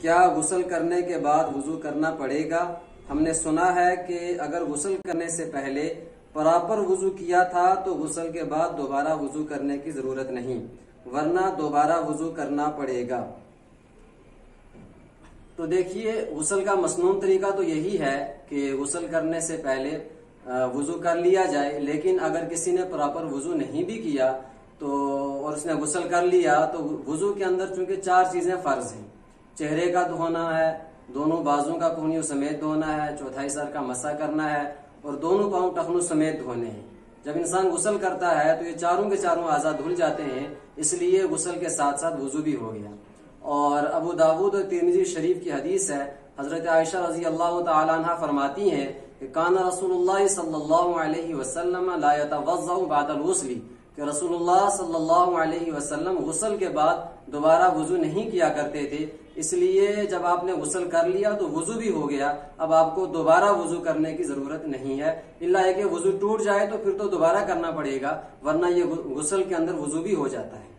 क्या गुस्ल करने के बाद वुजू करना पड़ेगा? हमने सुना है कि अगर गुस्ल करने से पहले प्रॉपर वुजू किया था तो गुस्ल के बाद दोबारा वुजू करने की जरूरत नहीं, वरना दोबारा वुजू करना पड़ेगा। तो देखिए, गुस्ल का मसनून तरीका तो यही है कि गुस्ल करने से पहले वुजू कर लिया जाए। लेकिन अगर किसी ने प्रॉपर वुजू नहीं भी किया तो और उसने गुस्ल कर लिया तो वुजू के अंदर चूंकि 4 चीजें फर्ज हैं, चेहरे का धोना है, दोनों बाजुओं का कोहनियों समेत धोना है, चौथाई सर का मसा करना है और दोनों पांव टखनों समेत धोने हैं। जब इंसान गुस्ल करता है तो ये चारों के चारों आज़ा धुल जाते हैं, इसलिए गुस्ल के साथ साथ वुजू भी हो गया। और अबू दाऊद और तिरमिज़ी शरीफ की हदीस है, हजरत आयशा रजी अल्लाह तआला अन्हा फरमाती हैं कि काना रसूलुल्लाह सल्लल्लाहु अलैहि वसल्लम ला यतवज़्ज़उ बअदल गुस्ली, कि रसूलुल्लाह सल्लल्लाहु अलैहि वसल्लम गुस्ल के बाद दोबारा वुजू नहीं किया करते थे। इसलिए जब आपने गुस्ल कर लिया तो वुजू भी हो गया, अब आपको दोबारा वुजू करने की जरूरत नहीं है। इल्ला है कि वुजू टूट जाए तो फिर तो दोबारा करना पड़ेगा, वरना ये गुस्ल के अंदर वुजू भी हो जाता है।